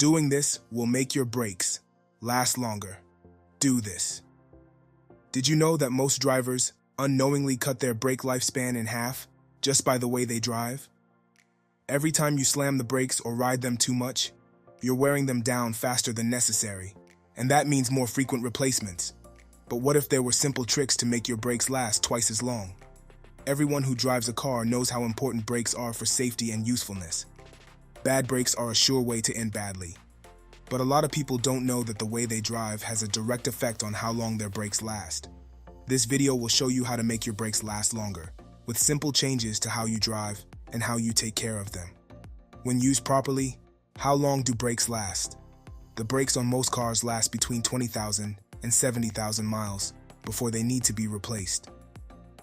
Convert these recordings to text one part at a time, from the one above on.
Doing this will make your brakes last longer. Do this. Did you know that most drivers unknowingly cut their brake lifespan in half just by the way they drive? Every time you slam the brakes or ride them too much, you're wearing them down faster than necessary, and that means more frequent replacements. But what if there were simple tricks to make your brakes last twice as long? Everyone who drives a car knows how important brakes are for safety and usefulness. Bad brakes are a sure way to end badly. But a lot of people don't know that the way they drive has a direct effect on how long their brakes last. This video will show you how to make your brakes last longer, with simple changes to how you drive and how you take care of them. When used properly, how long do brakes last? The brakes on most cars last between 20,000 and 70,000 miles before they need to be replaced.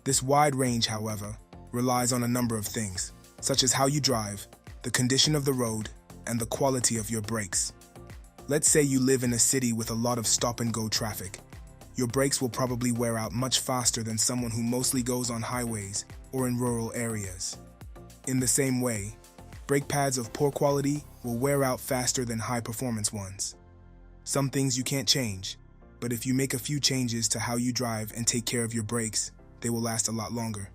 This wide range, however, relies on a number of things, such as how you drive, the condition of the road, and the quality of your brakes. Let's say you live in a city with a lot of stop-and-go traffic. Your brakes will probably wear out much faster than someone who mostly goes on highways or in rural areas. In the same way, brake pads of poor quality will wear out faster than high-performance ones. Some things you can't change, but if you make a few changes to how you drive and take care of your brakes, they will last a lot longer.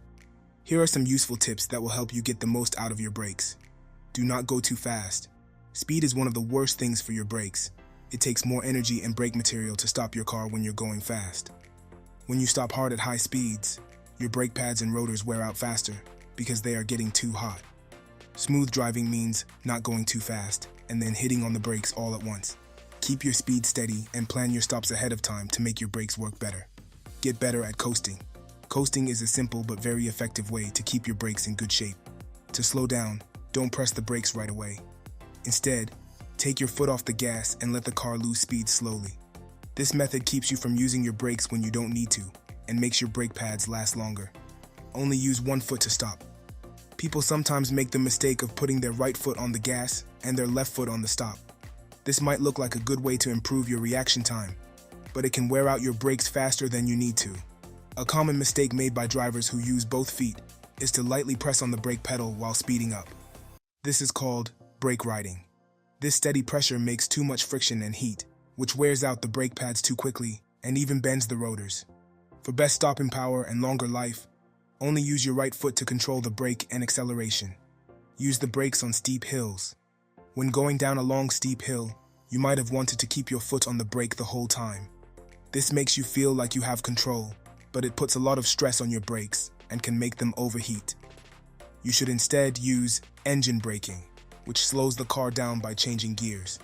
Here are some useful tips that will help you get the most out of your brakes. Do not go too fast. Speed is one of the worst things for your brakes. It takes more energy and brake material to stop your car when you're going fast. When you stop hard at high speeds, your brake pads and rotors wear out faster because they are getting too hot. Smooth driving means not going too fast and then hitting on the brakes all at once. Keep your speed steady and plan your stops ahead of time to make your brakes work better. Get better at coasting. Coasting is a simple but very effective way to keep your brakes in good shape. To slow down, don't press the brakes right away. Instead, take your foot off the gas and let the car lose speed slowly. This method keeps you from using your brakes when you don't need to and makes your brake pads last longer. Only use one foot to stop. People sometimes make the mistake of putting their right foot on the gas and their left foot on the stop. This might look like a good way to improve your reaction time, but it can wear out your brakes faster than you need to. A common mistake made by drivers who use both feet is to lightly press on the brake pedal while speeding up. This is called brake riding. This steady pressure makes too much friction and heat, which wears out the brake pads too quickly and even bends the rotors. For best stopping power and longer life, only use your right foot to control the brake and acceleration. Use the brakes on steep hills. When going down a long steep hill, you might have wanted to keep your foot on the brake the whole time. This makes you feel like you have control, but it puts a lot of stress on your brakes and can make them overheat. You should instead use engine braking, which slows the car down by changing gears.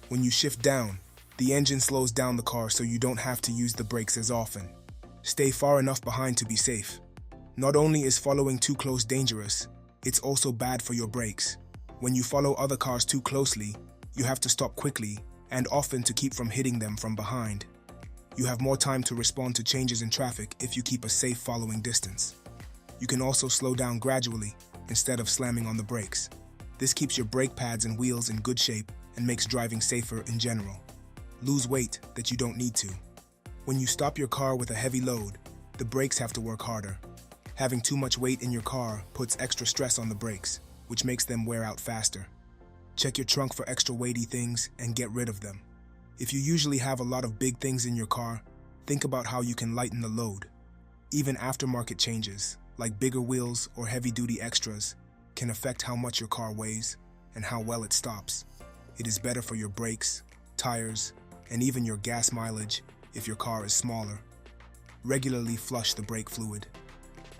When you shift down, the engine slows down the car so you don't have to use the brakes as often. Stay far enough behind to be safe. Not only is following too close dangerous, it's also bad for your brakes. When you follow other cars too closely, you have to stop quickly and often to keep from hitting them from behind. You have more time to respond to changes in traffic if you keep a safe following distance. You can also slow down gradually instead of slamming on the brakes. This keeps your brake pads and wheels in good shape and makes driving safer in general. Lose weight that you don't need to. When you stop your car with a heavy load, the brakes have to work harder. Having too much weight in your car puts extra stress on the brakes, which makes them wear out faster. Check your trunk for extra weighty things and get rid of them. If you usually have a lot of big things in your car, think about how you can lighten the load. Even aftermarket changes, like bigger wheels or heavy-duty extras, can affect how much your car weighs and how well it stops. It is better for your brakes, tires, and even your gas mileage if your car is smaller. Regularly flush the brake fluid.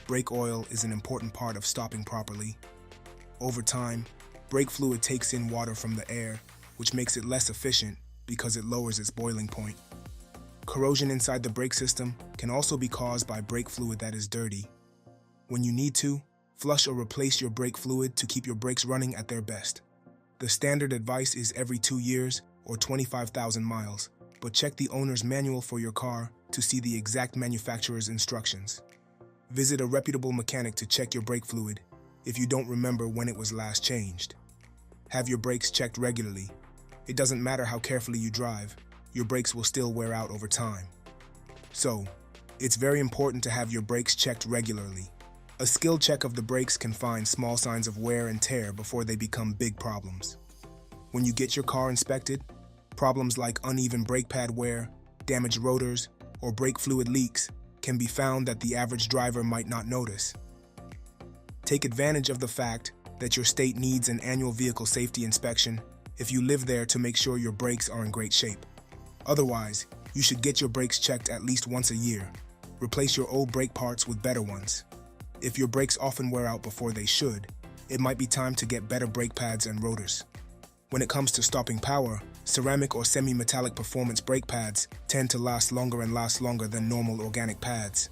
Brake oil is an important part of stopping properly. Over time, brake fluid takes in water from the air, which makes it less efficient because it lowers its boiling point. Corrosion inside the brake system can also be caused by brake fluid that is dirty. When you need to, flush or replace your brake fluid to keep your brakes running at their best. The standard advice is every 2 years or 25,000 miles, but check the owner's manual for your car to see the exact manufacturer's instructions. Visit a reputable mechanic to check your brake fluid if you don't remember when it was last changed. Have your brakes checked regularly. It doesn't matter how carefully you drive, your brakes will still wear out over time. So, it's very important to have your brakes checked regularly. A skill check of the brakes can find small signs of wear and tear before they become big problems. When you get your car inspected, problems like uneven brake pad wear, damaged rotors, or brake fluid leaks can be found that the average driver might not notice. Take advantage of the fact that your state needs an annual vehicle safety inspection if you live there to make sure your brakes are in great shape. Otherwise, you should get your brakes checked at least once a year. Replace your old brake parts with better ones. If your brakes often wear out before they should, it might be time to get better brake pads and rotors. When it comes to stopping power, ceramic or semi-metallic performance brake pads tend to last longer than normal organic pads.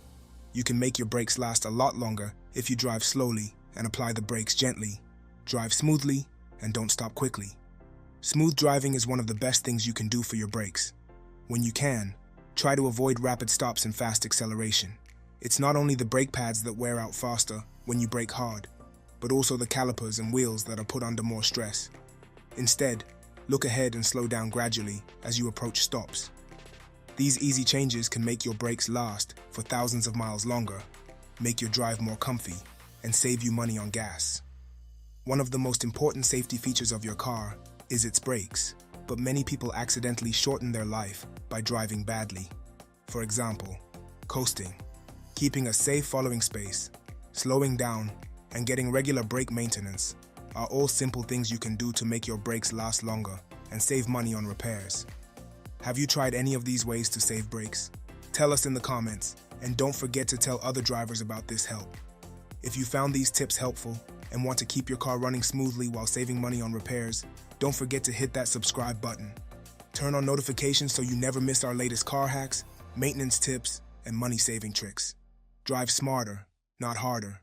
You can make your brakes last a lot longer if you drive slowly and apply the brakes gently. Drive smoothly and don't stop quickly. Smooth driving is one of the best things you can do for your brakes. When you can, try to avoid rapid stops and fast acceleration. It's not only the brake pads that wear out faster when you brake hard, but also the calipers and wheels that are put under more stress. Instead, look ahead and slow down gradually as you approach stops. These easy changes can make your brakes last for thousands of miles longer, make your drive more comfy, and save you money on gas. One of the most important safety features of your car is its brakes, but many people accidentally shorten their life by driving badly. For example, coasting, keeping a safe following space, slowing down, and getting regular brake maintenance are all simple things you can do to make your brakes last longer and save money on repairs. Have you tried any of these ways to save brakes? Tell us in the comments, and don't forget to tell other drivers about this help. If you found these tips helpful and want to keep your car running smoothly while saving money on repairs, don't forget to hit that subscribe button. Turn on notifications so you never miss our latest car hacks, maintenance tips, and money-saving tricks. Drive smarter, not harder.